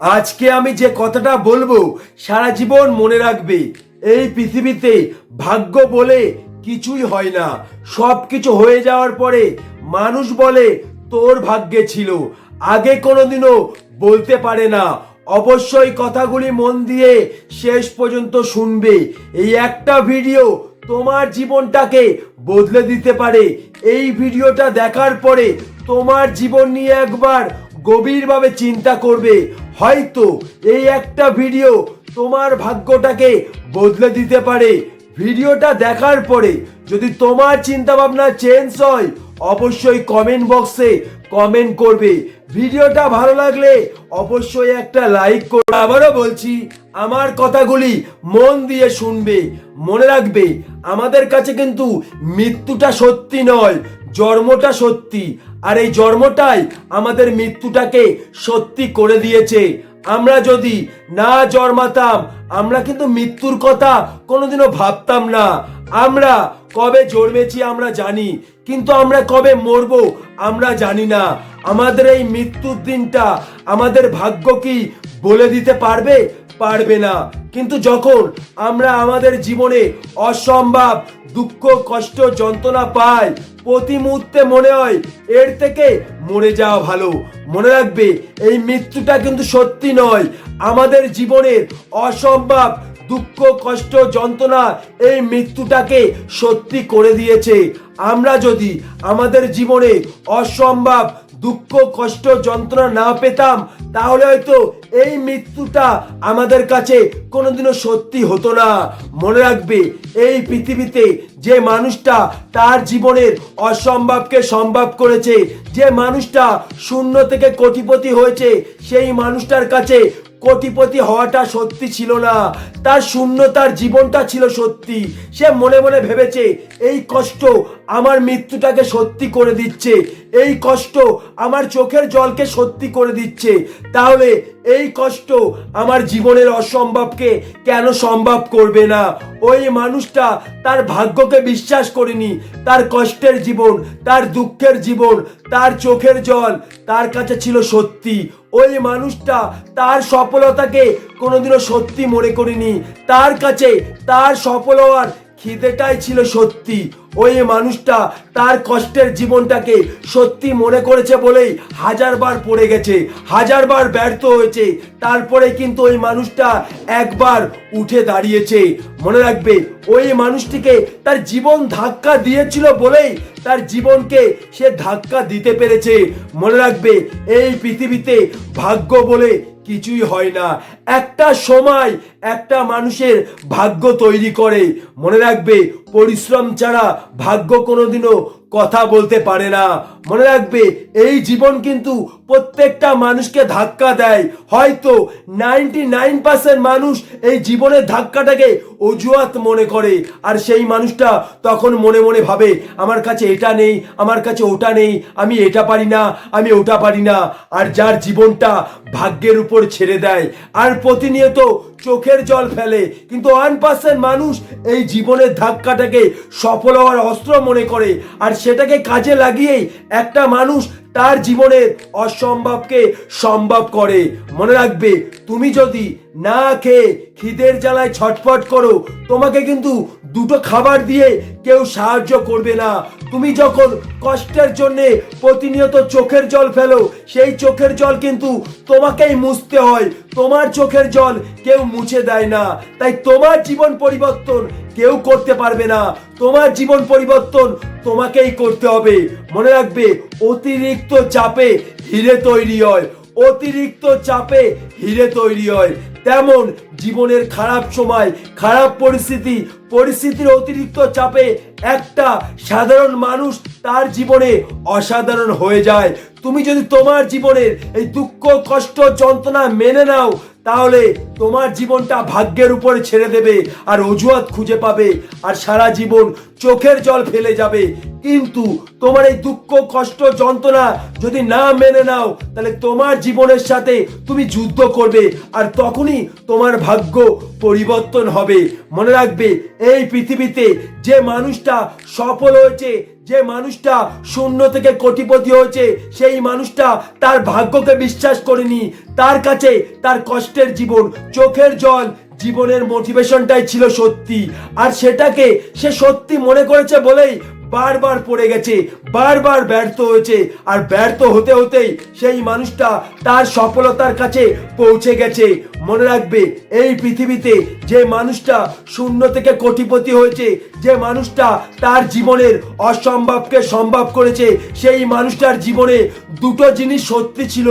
আজকে আমি যে কথাটা বলবো সারা জীবন মনে রাখবে। এই পৃথিবীতে ভাগ্য বলে কিছুই হয় না। সব কিছু হয়ে যাওয়ার পরে মানুষ বলে তোর ভাগ্যে ছিল, আগে কোনোদিনও বলতে পারে না। অবশ্যই কথাগুলি মন দিয়ে শেষ পর্যন্ত শুনবে। এই একটা ভিডিও তোমার জীবনটাকে বদলে দিতে পারে। এই ভিডিওটা দেখার পরে তোমার জীবন নিয়ে একবার গভীরভাবে চিন্তা করবে। হয়তো এই একটা ভিডিও তোমার ভাগ্যটাকে বদলে দিতে পারে। ভিডিওটা দেখার পরে যদি তোমার চিন্তা ভাবনা চেঞ্জ হয় অবশ্যই কমেন্ট বক্সে কমেন্ট করবে। ভিডিওটা ভালো লাগলে অবশ্যই একটা লাইক করবে। আবারও বলছি, আমার কথাগুলি মন দিয়ে শুনবে। মনে রাখবে, আমাদের কাছে কিন্তু মৃত্যুটা সত্যি নয়, জন্মটা সত্যি। আর এই জন্মটাই আমাদের মৃত্যুটাকে সত্যি করে দিয়েছে। আমরা যদি না জন্মাতাম আমরা কিন্তু মৃত্যুর কথা কোনোদিনও ভাবতাম না। আমরা কবে জন্মেছি আমরা জানি, কিন্তু আমরা কবে মরবো আমরা জানি না। আমাদের এই মৃত্যুর দিনটা আমাদের ভাগ্য কি বলে দিতে পারবে? পারবে না। কিন্তু যখন আমরা আমাদের জীবনে অসম্ভব দুঃখ কষ্ট যন্ত্রণা পাই, প্রতি মুহূর্তে মনে হয় এর থেকে মরে যাওয়া ভালো। মনে রাখবে, এই মৃত্যুটা কিন্তু সত্যি নয়। আমাদের জীবনের অসম্ভব দুঃখ কষ্ট যন্ত্রণা এই মৃত্যুটাকে সত্যি করে দিয়েছে। আমরা যদি আমাদের জীবনে অসম্ভব দুঃখ কষ্ট যন্ত্রণা না পেতাম তাহলে হয়তো এই মৃত্যুটা আমাদের কাছে কোনোদিনও সত্যি হতো না। মনে রাখবে, এই পৃথিবীতে যে মানুষটা তার জীবনের অসম্ভবকে সম্ভব করেছে, যে মানুষটা শূন্য থেকে কোটিপতি হয়েছে, সেই মানুষটার কাছে কোটিপতি হওয়াটা সত্যি ছিল না, তার শূন্যতার জীবনটা ছিল সত্যি। সে মনে মনে ভেবেছে এই কষ্ট আমার মৃত্যুটাকে সত্যি করে দিচ্ছে, এই কষ্ট আমার চোখের জলকে সত্যি করে দিচ্ছে। তাহলে এই কষ্ট আমার জীবনের অসম্ভবকে কেন সম্ভব করবে না? ওই মানুষটা তার ভাগ্যকে বিশ্বাস করেনি। তার কষ্টের জীবন, তার দুঃখের জীবন, তার চোখের জল তার কাছে ছিল সত্যি। ওই মানুষটা তার সফলতাকে কোনোদিনও সত্যি মনে করেনি। তার কাছে তার সফল হওয়ার খিদেটাই ছিল সত্যি। ওই মানুষটা তার কষ্টের জীবনটাকে সত্যি মনে করেছে বলেই হাজারবার পড়ে গেছে, হাজারবার ব্যর্থ হয়েছে, তারপরে কিন্তু ওই মানুষটা একবার উঠে দাঁড়িয়েছে। মনে রাখবে, ওই মানুষটিকে তার জীবন ধাক্কা দিয়েছিল বলেই তার জীবনকে সে ধাক্কা দিতে পেরেছে। মনে রাখবে, এই পৃথিবীতে ভাগ্য বলে কিছুই হয় না। একটা সময় একটা মানুষের ভাগ্য তৈরি করে। মনে রাখবে, পরিশ্রম ছাড়া ভাগ্য কোনোদিনও কথা বলতে পারে না। মনে রাখবে, এই জীবন কিন্তু প্রত্যেকটা মানুষকে ধাক্কা দেয়। হয়তো 99% মানুষ এই জীবনের ধাক্কাটাকে অজুহাত মনে করে, আর সেই মানুষটা তখন মনে মনে ভাবে আমার কাছে এটা নেই, আমার কাছে ওটা নেই, আমি এটা পারি না, আমি ওটা পারি না। আর যার জীবনটা ভাগ্যের উপর ছেড়ে দেয় আর প্রতিনিয়ত চোখের জল ফেলে, কিন্তু 1% মানুষ এই জীবনের ধাক্কাটাকে সফল হওয়ার অস্ত্র মনে করে, আর সেটাকে কাজে লাগিয়েই একটা মানুষ তার জীবনের অসম্ভবকে সম্ভব করে। মনে রাখবে, তুমি যদি না খেয়ে খিদের জ্বালায় ছটফট করো, তোমাকে কিন্তু দুটো খাবার দিয়ে কেউ সাহায্য করবে না। তুমি যখন কষ্টের জন্যে প্রতিনিয়ত চোখের জল ফেলো, সেই চোখের জল কিন্তু তোমাকেই মুছতে হয়। তোমার চোখের জল কেউ মুছে দেয় না। তাই তোমার জীবন পরিবর্তন কেউ করতে পারবে না। তোমার জীবন পরিবর্তন তোমাকেই করতে হবে। মনে রাখবে, অতিরিক্ত চাপে হিরে তৈরি হয়, অতিরিক্ত চাপে হিরে তৈরি হয়। তেমন জীবনের খারাপ সময়, খারাপ পরিস্থিতির অতিরিক্ত চাপে একটা সাধারণ মানুষ তার জীবনে অসাধারণ হয়ে যায়। তুমি যদি তোমার জীবনের এই দুঃখ কষ্ট যন্ত্রণা মেনে নাও তাহলে তোমার জীবনটা ভাগ্যের উপরে ছেড়ে দেবে আর অজুহাত খুঁজে পাবে আর সারা জীবন চোখের জল ফেলে যাবে। কিন্তু তোমার এই দুঃখ কষ্ট যন্ত্রণা যদি না মেনে নাও তাহলে তোমার জীবনের সাথে তুমি যুদ্ধ করবে, আর তখনই তোমার ভাগ্য পরিবর্তন হবে। মনে রাখবে, এই পৃথিবীতে যে মানুষটা সফল হয়েছে, যে মানুষটা শূন্য থেকে কোটিপতি হয়েছে, সেই মানুষটা তার ভাগ্যকে বিশ্বাস করেনি। তার কাছে তার কষ্টের জীবন, চোখের জল, জীবনের মোটিভেশনটাই ছিল সত্যি। আর সেটাকে সে সত্যি মনে করেছে বলেই বারবার পড়ে গেছে, বারবার ব্যর্থ হয়েছে। আর ব্যর্থ হতে হতেই সেই মানুষটা তার সফলতার কাছে পৌঁছে গেছে। মনে রাখবে, এই পৃথিবীতে যে মানুষটা শূন্য থেকে কোটিপতি হয়েছে, যে মানুষটা তার জীবনের অসম্ভবকে সম্ভব করেছে, সেই মানুষটার জীবনে দুটো জিনিস সত্যি ছিল।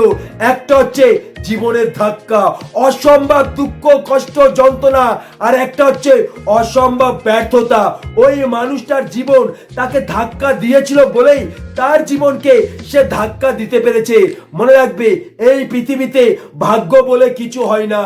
একটা হচ্ছে জীবনের ধাক্কা, অসম্ভব দুঃখ, কষ্ট, যন্ত্রণা। আর একটা হচ্ছে অসম্ভব ব্যর্থতা। ওই মানুষটার জীবন তাকে ধাক্কা দিয়েছিল বলেই তার জীবনকে সে ধাক্কা দিতে পেরেছে। মনে রাখবে, এই পৃথিবীতে ভাগ্য বলে কিছু হয় না।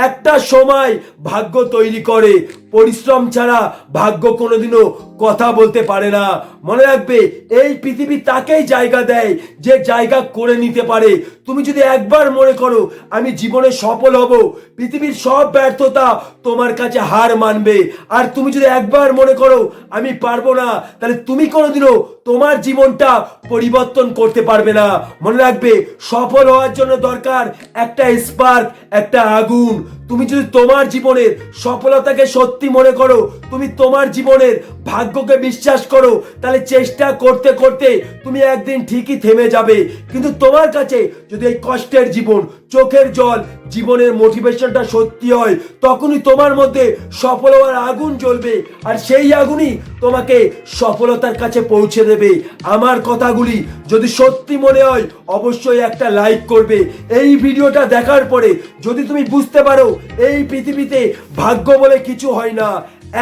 একটা সময় ভাগ্য তৈরি করে, পরিশ্রম ছাড়া ভাগ্য কোনোদিনও কথা বলতে পারে না। মনে রাখবে, এই পৃথিবী তাকেই জায়গা দেয় যে জায়গা করে নিতে পারে। তুমি যদি একবার মনে করো আমি জীবনে সফল হব, পৃথিবীর সব ব্যর্থতা তোমার কাছে হার মানবে। আর তুমি যদি একবার মনে করো আমি পারবো না, তাহলে তুমি কোনোদিনও তোমার জীবনটা পরিবর্তন করতে পারবে না। মনে রাখবে, সফল হওয়ার জন্য দরকার একটা স্পার্ক, একটা আগুন। তুমি যদি তোমার জীবনের সফলতাকে সত্যি মনে করো, তুমি তোমার জীবনের ভাগ্যকে বিশ্বাস করো, তাহলে চেষ্টা করতে করতে তুমি একদিন ঠিকই থেমে যাবে। কিন্তু তোমার কাছে যদি এই কষ্টের জীবন, চোখের জল, জীবনের মোটিভেশনটা সত্যি হয়, তখনই তোমার মধ্যে সফল হওয়ার আগুন জ্বলবে। আর সেই আগুনই তোমাকে সফলতার কাছে পৌঁছে দেবে। আমার কথাগুলি যদি সত্যি মনে হয়, অবশ্যই একটা লাইক করবে। এই ভিডিওটা দেখার পরে যদি তুমি বুঝতে পারো এই পৃথিবীতে ভাগ্য বলে কিছু হয় না,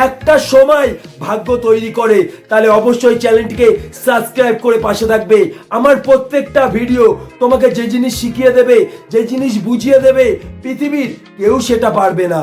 একটা সময় ভাগ্য তৈরি করে, তাহলে অবশ্যই চ্যানেলটিকে সাবস্ক্রাইব করে পাশে থাকবে। আমার প্রত্যেকটা ভিডিও তোমাকে যে জিনিস শিখিয়ে দেবে, যে জিনিস বুঝিয়ে দেবে, পৃথিবীর কেউ সেটা পারবে না।